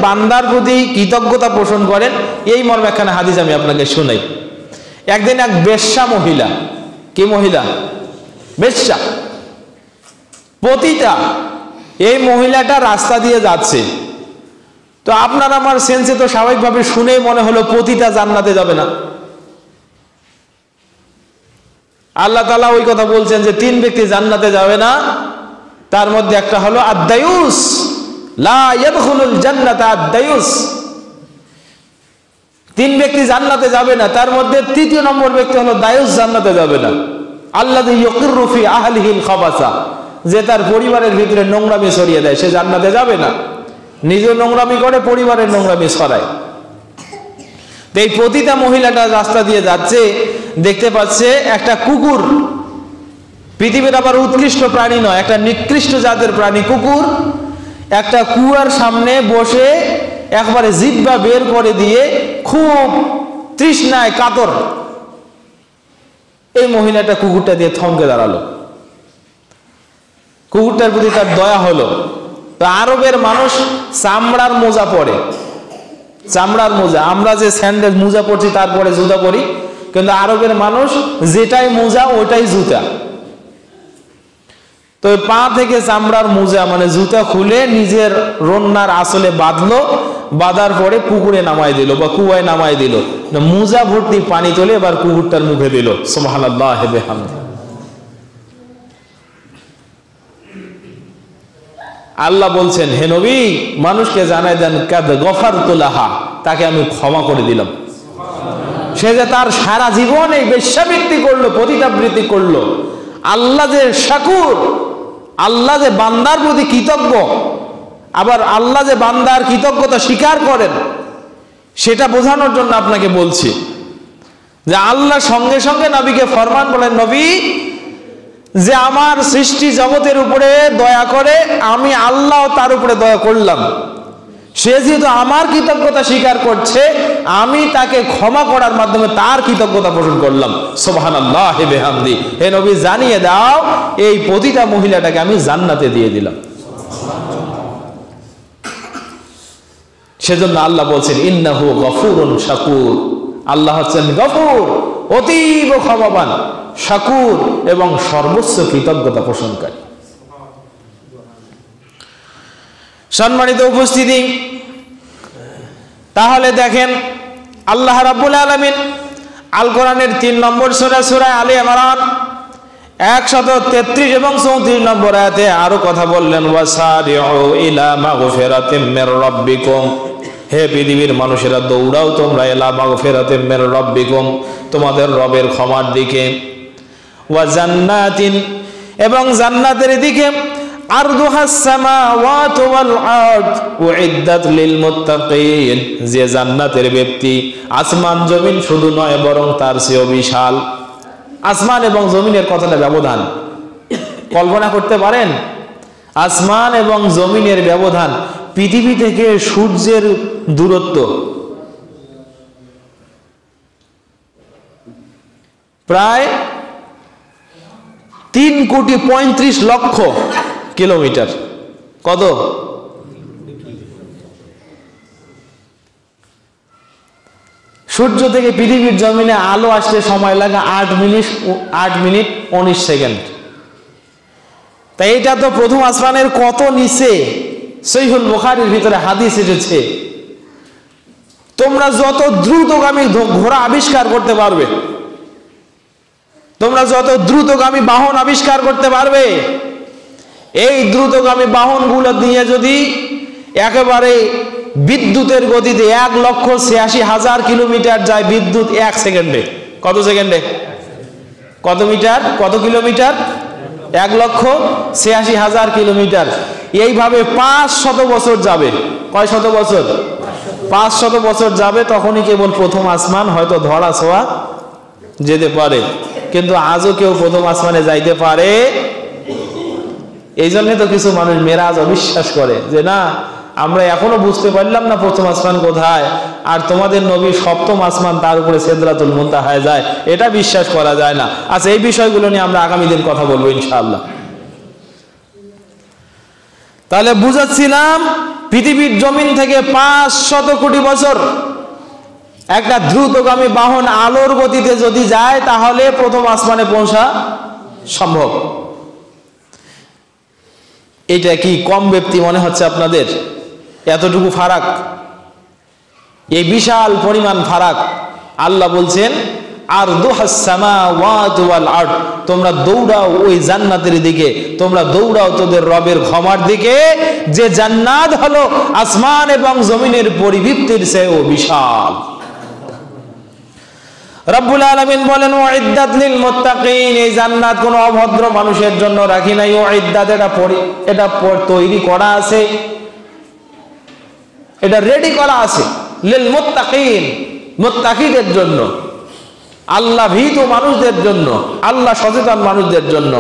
বান্দার প্রতি কৃতজ্ঞতা পোষণ করেন, এই মর্মে একখানা হাদিস আমি আপনাকে শোনাই। একদিন এক বেশ্যা মহিলা, কি মহিলা? বেশ্যা, পতিতা। এই মহিলাটা রাস্তা দিয়ে যাচ্ছে। তো আপনার আমার সেন্সে তো স্বাভাবিকভাবে শুনেই মনে হলো পতিতা জান্নাতে যাবে না। আল্লাহ তাআলা ওই কথা বলছেন যে 3 ব্যক্তি জান্নাতে যাবে না, তার মধ্যে একটা হলো আদ-দায়ুস, লা ইয়াদখুলুল জান্নাতা আদ-দায়ুস। 3 ব্যক্তি জান্নাতে যাবে না, তার মধ্যে 3য় নম্বর ব্যক্তি হলো দায়ুস, জান্নাতে যাবে না। আল্লাযী ইউকিররু ফি আহলিহিল খাবাসা, যে তার পরিবারের ভিতরে নোংরামি ছড়িয়ে দেয়, সে জান্নাতে যাবে না। নিজে নোংরামি করে, পরিবারের নোংরামি ছড়ায়। তো এই পতিতা মহিলাটা রাস্তা দিয়ে যাচ্ছে, দেখতে পাচ্ছে একটা কুকুর, পৃথিবীর আবার উৎকৃষ্ট প্রাণী নয়, একটা নিকৃষ্ট জাতের প্রাণী কুকুর, একটা কুয়ার সামনে বসে একবারে জিহ্বা বের করে দিয়ে খুব তৃষ্ণায় কাতর। এই মহিলাটা কুকুরটা দিয়ে থমকে দাঁড়ালো। কুকুরটার প্রতি তার দয়া হলো। তো আরবের মানুষ চামড়ার মোজা পরে, চামড়ার মোজা। আমরা যে স্যান্ডেল মোজা পরছি তারপরে জুতা পরি, কিন্তু আরবের মানুষ যেটাই মোজা ওটাই জুতা। তো পা থেকে চামড়ার মোজা মানে জুতা খুলে নিজের রন্নার আসলে বাঁধলো, বাঁধার পরে পুকুরে নামাই দিল বা কুয়ায় নামাই দিল, মোজা ভর্তি পানি তোলে এবার কুকুরটার মুখে দিল। সুবহানাল্লাহ ওয়া বিহামদিহি। আল্লাহ বলছেন, হে নবী, মানুষকে জানাই দেন কাদ গফারতু লাহা, তাকে আমি ক্ষমা করে দিলাম। সে যে তার সারা জীবন এই বেশ্যাবৃত্তি করলো, পতিতাবৃত্তি করলো, আল্লাহ যে শাকুর, আল্লাহ যে বান্দার প্রতি কৃতজ্ঞ, আবার আল্লাহ যে বান্দার কৃতজ্ঞতা স্বীকার করেন, সেটা বোঝানোর জন্য আপনাকে বলছি যে আল্লাহ সঙ্গে সঙ্গে নবীকে ফরমান বলেন, নবী, যে আমার সৃষ্টি জগতের উপরে দয়া করে, আমি আল্লাহ তার উপরে দয়া করলাম। সে যেহেতু আমার কৃতজ্ঞতা স্বীকার করছে, আমি তাকে ক্ষমা করার মাধ্যমে তার কৃতজ্ঞতা পোষণ করলাম। সুবহানাল্লাহ ওয়া বিহামদিহি। হে নবী, জানিয়ে দাও এই পতিতা মহিলাটাকে আমি জান্নাতে দিয়ে দিলাম। সেজন্য আল্লাহ বলছেন, ইন্নাহু গফুরুন শাকুর। আল্লাহ হচ্ছেন গফুর, অতীব ক্ষমাবান, শাকুর এবং সর্বোচ্চ কৃতজ্ঞতা পোষণকারী। সম্মানিত উপস্থিতি, তাহলে দেখেন আল্লাহ রাব্বুল আলামিন আল কোরআনের 3 নম্বর সূরা, সূরা আলে ইমরান 133 এবং 34 নম্বর আয়াতে আরো কথা বললেন, ওয়াসারিউ ইলা মাগফিরাতিম মির রাব্বিকুম। হে পৃথিবীর মানুষেরা, দৌড়াও তোমরা ইলা মাগফিরাতিম মির রাব্বিকুম, তোমাদের রবের ক্ষমার দিকে, ওয়া জান্নাতিন, এবং জান্নাতের দিকে, আরদুহাস সামাওয়াতু ওয়াল আরদ উইদ্দাত লিল মুত্তাকিন, যে জান্নাতের ব্যক্তি আসমান জমিন শুধু নয় বরং তার চেয়েও বিশাল। আসমান এবং জমিনের কতটা ব্যবধান কল্পনা করতে পারেন? আসমান এবং জমিনের ব্যবধান, পৃথিবী থেকে সূর্যের দূরত্ব প্রায় 3,35,00,000 কিলোমিটার। কত? সূর্য থেকে পৃথিবীর জমিনে আলো আসতে সময় লাগে 8 মিনিট 19 সেকেন্ড। তাই এটা তো প্রথম আসমানের কত নিচে। সহিহুল বুখারীর ভিতরে হাদিস এসেছে, তোমরা যত দ্রুতগামী ঘোড়া আবিষ্কার করতে পারবে, তোমরা যত দ্রুতগামী বাহন আবিষ্কার করতে পারবে, এই দ্রুতগামী বাহনগুলো দিয়ে যদি একেবারে বিদ্যুতের গতিতে 1,86,000 কিলোমিটার যায় বিদ্যুৎ 1 সেকেন্ডে। কত সেকেন্ডে? কত মিটার? কত কিলোমিটার? 1,86,000 কিলোমিটার। এইভাবে 500 বছর যাবে। কয় শত বছর? 500 বছর যাবে, তখনই কেবল প্রথম আসমান হয়তো ধরা ছোঁয়া যেতে পারে। কিন্তু আজও কেউ প্রথম আসমানে যাইতে পারে? এই জন্য তো কিছু মানুষ মেরাজ অবিশ্বাস করে যে না, আমরা এখনো বুঝতে পারলাম না প্রথম আসমান কোথায়, আর তোমাদের নবী 7ম আসমান, তার উপরে সিদরাতুল মুনতাহায় যায়, এটা বিশ্বাস করা যায় না। আচ্ছা, এই বিষয়গুলো নিয়ে আমরা আগামী দিন কথা বলবো ইনশাআল্লাহ। তাহলে বুঝাচ্ছিলাম পৃথিবীর জমিন থেকে 500 কোটি বছর একটা দ্রুতগামী বাহন আলোর গতিতে যদি যায় তাহলে প্রথম আসমানে পৌঁছা সম্ভব। এটা কি কম ব্যক্তি মনে হচ্ছে আপনাদের? এতটুকু ফারাক, এই বিশাল পরিমাণ ফারাক। আল্লাহ বলছেন আরদুহাস সামাওয়াতু ওয়াল আরদ, তোমরা দৌড়াও ওই জান্নাতের দিকে, তোমরা দৌড়াও তোদের রবের ক্ষমার দিকে, যে জান্নাত হলো আসমান এবং জমিনের পরিবৃত্তির চেয়েও বিশাল। রব্বুল আলামিন বলেন উইদ্দাত লিল মুত্তাকিন, এই জান্নাত কোনো অভদ্র মানুষের জন্য রাখি নাই। উইদ্দাত এটা তৈরি করা আছে, এটা রেডি করা আছে লিল মুত্তাকিন, মুত্তাকিদের জন্য, আল্লাহ ভীত মানুষদের জন্য, আল্লাহ সচেতন মানুষদের জন্য।